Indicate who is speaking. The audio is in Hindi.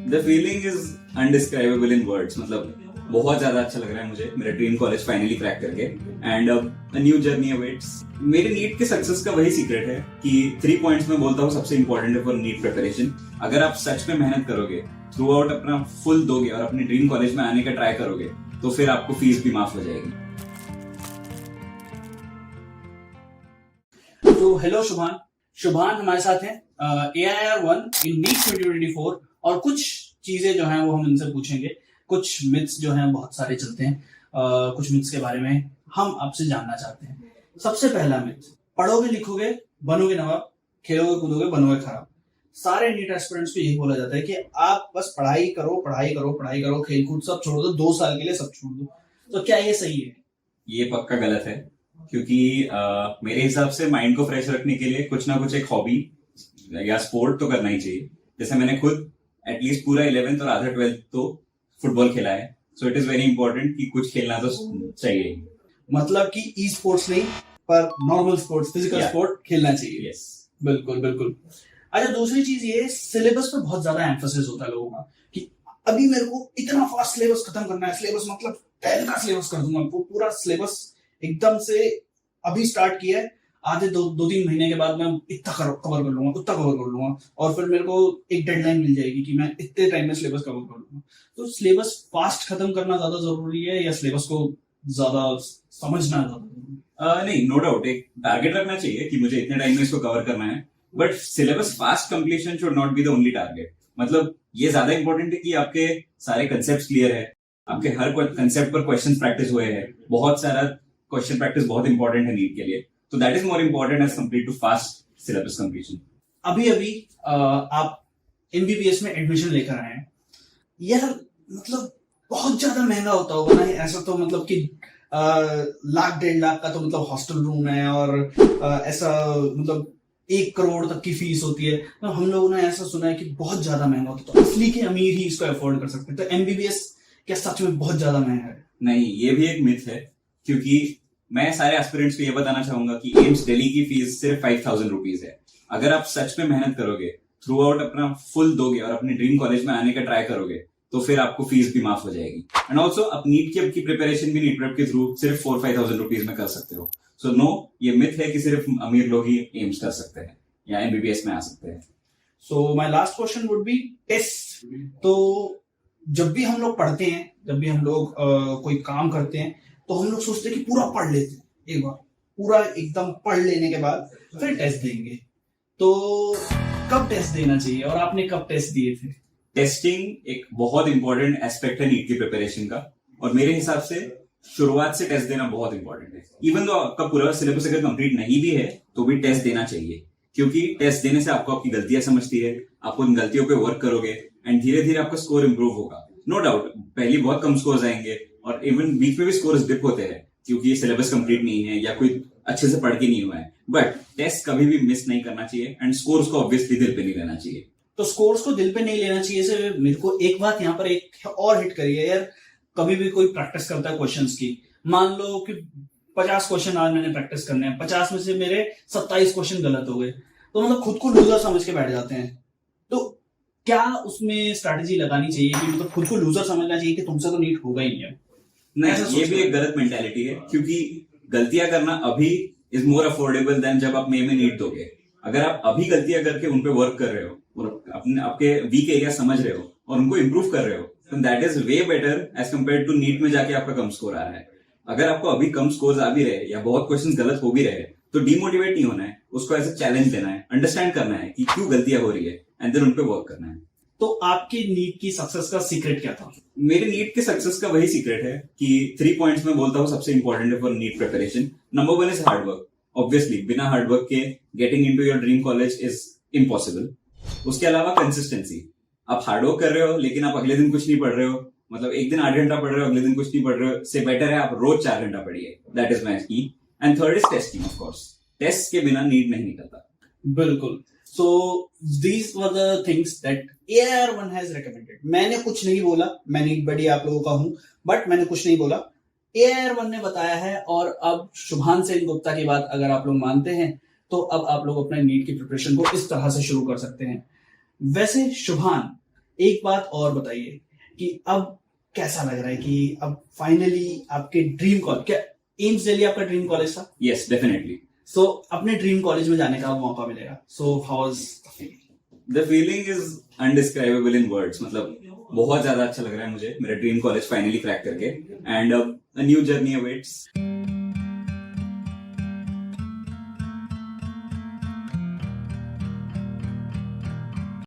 Speaker 1: The feeling is undescribable in words. मतलब बहुत ज्यादा अच्छा लग रहा है मुझे मेरा ड्रीम कॉलेज फाइनली क्रैक करके, and a new journey awaits. मेरे नीट के सक्सेस का वही सीक्रेट है कि 3 पॉइंट्स में बोलता हूँ सबसे इंपॉर्टेंट है फॉर नीट प्रिपरेशन। अगर आप सच में मेहनत करोगे, थ्रू आउट अपना फुल दोगे और अपने ड्रीम कॉलेज में आने का ट्राई करोगे, तो फिर आपको फीस भी माफ हो जाएगी।
Speaker 2: तो हेलो शुभान। शुभान हमारे साथ हैं AIR1 इन नीट 2024, और कुछ चीजें जो हैं वो हम इनसे पूछेंगे। कुछ मिथ्स जो हैं बहुत सारे चलते हैं, कुछ मिथ्स के बारे में हम आपसे जानना चाहते हैं। सबसे पहला मिथ, पढ़ोगे लिखोगे बनोगे नवाब, खेलोगे कूदोगे बनोगे खराब। सारे नीट एस्पिरेंट्स को यही बोला जाता है कि आप बस पढ़ाई करो पढ़ाई करो पढ़ाई करो, खेल कूद सब छोड़ दो, 2 साल के लिए सब छोड़ दो। तो क्या ये सही है?
Speaker 1: ये पक्का गलत है, क्योंकि मेरे हिसाब से माइंड को फ्रेश रखने के लिए कुछ ना कुछ एक हॉबी या स्पोर्ट तो करना ही चाहिए। जैसे मैंने खुद एटलीस्ट पूरा 11th और आधा 12th तो फुटबॉल खेला है, so it is very important कि कुछ खेलना तो चाहिए।
Speaker 2: मतलब कि ई स्पोर्ट्स नहीं, पर नॉर्मल स्पोर्ट्स, फिजिकल स्पोर्ट खेलना चाहिए।
Speaker 1: यस,
Speaker 2: बिल्कुल बिल्कुल। अच्छा, दूसरी चीज ये, सिलेबस पे बहुत ज्यादा एम्फोसिस होता है लोगों का कि अभी मेरे को इतना फास्ट सिलेबस खत्म करना है। सिलेबस मतलब 10 का सिलेबस कर दूंगा, वो पूरा सिलेबस एकदम से अभी स्टार्ट किया है, आधे 2-3 महीने के बाद मैं इतना कवर कर लूंगा, उतना कवर कर लूंगा, और फिर मेरे को एक डेडलाइन मिल जाएगी कि मैं इतने टाइम में सिलेबस कवर कर लूंगा। तो सिलेबस फास्ट खत्म करना ज्यादा जरूरी है या सिलेबस को ज्यादा समझना ज्यादा जरूरी है?
Speaker 1: नहीं, नो डाउट एक टारगेट रखना चाहिए कि मुझे इतने टाइम में इसको कवर करना है, but syllabus fast completion should not be the only target. मतलब ये ज्यादा इंपॉर्टेंट है कि आपके सारे कंसेप्ट क्लियर है, आपके हर कंसेप्ट पर क्वेश्चन प्रैक्टिस हुए हैं। बहुत सारा क्वेश्चन प्रैक्टिस बहुत इंपॉर्टेंट है नीट के लिए, तो that is more important as compare to fast syllabus completion.
Speaker 2: अभी आप MBBS में एडमिशन लेकर आए हैं यार, मतलब बहुत ज्यादा महंगा होता होगा ना ऐसा? तो मतलब कि 1-1.5 लाख का तो मतलब हॉस्टल रूम है, और ऐसा मतलब 1 करोड़ तक की फीस होती है। तो हम लोगों ने ऐसा सुना है कि बहुत ज्यादा महंगा होता है, तो असली के अमीर ही इसको अफोर्ड कर सकते हैं। तो MBBS क्या सच में बहुत ज्यादा महंगा है?
Speaker 1: नहीं, ये भी एक मिथ है, क्योंकि मैं सारे एस्पिरेंट्स को ये बताना चाहूंगा कि एम्स दिल्ली की फीस सिर्फ 5,000 रुपीज है। अगर आप सच में मेहनत करोगे, थ्रू आउट अपना फुल दोगे और अपने ड्रीम कॉलेज में आने का ट्राई करोगे, तो फिर आपको फीस भी माफ हो जाएगी। एंड ऑल्सो आप नीट की प्रिपरेशन भी नीट प्रेप के थ्रू सिर्फ 4-5,000 रुपीज में कर सकते हो। सो नो, ये मिथ है कि सिर्फ अमीर लोग ही एम्स कर सकते हैं या MBBS में आ सकते हैं।
Speaker 2: So my last question would be test. तो जब भी हम लोग पढ़ते हैं, जब भी हम लोग कोई काम करते हैं, तो हम लोग सोचते हैं कि पूरा पढ़ लेते हैं, एक बार पूरा एकदम पढ़ लेने के बाद फिर टेस्ट देंगे। तो कब टेस्ट देना चाहिए, और आपने कब टेस्ट दिए थे?
Speaker 1: टेस्टिंग एक बहुत इंपॉर्टेंट एस्पेक्ट है नीट की प्रिपरेशन का, और मेरे हिसाब से शुरुआत से टेस्ट देना बहुत इंपॉर्टेंट है। इवन तो आपका पूरा सिलेबस अगर कंप्लीट नहीं भी है तो भी टेस्ट देना चाहिए, क्योंकि टेस्ट देने से आपको आपकी गलतियां समझती है, आप उन गलतियों पे वर्क करोगे एंड धीरे धीरे आपका स्कोर इंप्रूव होगा। नो डाउट पहले बहुत कम स्कोर आएंगे, और इवन बीच में भी स्कोर्स डिप होते हैं क्योंकि ये सिलेबस कंप्लीट नहीं है या कोई अच्छे से पढ़ के नहीं हुआ है, बट टेस्ट कभी भी मिस नहीं करना चाहिए एंड स्कोर्स को ऑब्वियसली दिल पे नहीं लेना चाहिए।
Speaker 2: तो स्कोर्स को दिल पे नहीं लेना चाहिए से मेरे को एक बात यहाँ पर एक और हिट करिए यार। कभी भी कोई प्रैक्टिस करता है क्वेश्चंस की, मान लो कि 50 क्वेश्चन आज मैंने प्रैक्टिस करने हैं, 50 में से मेरे 27 क्वेश्चन गलत हो गए, तो मतलब खुद को लूजर समझ के बैठ जाते हैं। तो क्या उसमें स्ट्रैटेजी लगानी चाहिए कि मतलब खुद को लूजर समझना चाहिए कि तुमसे तो नीट होगा ही नहीं?
Speaker 1: नहीं, ये भी एक गलत मेंटालिटी है, क्योंकि गलतियां करना अभी इज मोर अफोर्डेबल देन जब आप में नीट दोगे। अगर आप अभी गलतियां करके उन पे वर्क कर रहे हो और अपने आपके वीक एरिया समझ रहे हो और उनको इंप्रूव कर रहे हो, तो that is way better as compare to NEET में जाके आपका कम स्कोर आ रहा है। अगर आपको अभी कम स्कोर आ भी रहे या बहुत क्वेश्चन गलत हो भी रहे, तो डिमोटिवेट नहीं होना है, उसको एज ए चैलेंज लेना है, अंडरस्टैंड करना है कि क्यों गलतियां हो रही है एंड देन उन पे वर्क करना है।
Speaker 2: तो आपके नीट की सक्सेस का सीक्रेट क्या था?
Speaker 1: मेरे नीट के सक्सेस का वही सीक्रेट है कि 3 पॉइंट्स में बोलता हूँ सबसे इंपॉर्टेंट है for NEET preparation. Number 1 is hard work. Obviously बिना हार्डवर्क के getting into your dream college is impossible. उसके अलावा कंसिस्टेंसी। आप हार्डवर्क कर रहे हो लेकिन आप अगले दिन कुछ नहीं पढ़ रहे हो, मतलब एक दिन 8 घंटा पढ़ रहे हो, अगले दिन कुछ नहीं पढ़ रहे हो, से बेटर है आप रोज 4 घंटा पढ़िए। That is my key. And third is testing. Of course test के बिना नीट नहीं निकलता।
Speaker 2: बिल्कुल। So these were the things that AIR1 has recommended. मैंने कुछ नहीं बोला, मैं नीट बड़ी आप लोगों का हूं, बट मैंने कुछ नहीं बोला, AIR1 ने बताया है। और अब शुभान सेन गुप्ता की बात अगर आप लोग मानते हैं, तो अब आप लोग अपने नीट की प्रिपरेशन को इस तरह से शुरू कर सकते हैं। वैसे शुभान, एक बात और बताइए कि अब कैसा लग रहा है कि अब फाइनली आपके ड्रीम कॉलेज, क्या एम्स दिल्ली आपका ड्रीम कॉलेज था?
Speaker 1: Yes definitely.
Speaker 2: सो अपने ड्रीम कॉलेज में जाने का मौका मिलेगा, so how was the feeling?
Speaker 1: The feeling is undescribable in words. मतलब बहुत ज्यादा अच्छा लग रहा है मुझे मेरा ड्रीम कॉलेज फाइनली क्रैक करके, एंड अब अ न्यू जर्नी अवेट्स।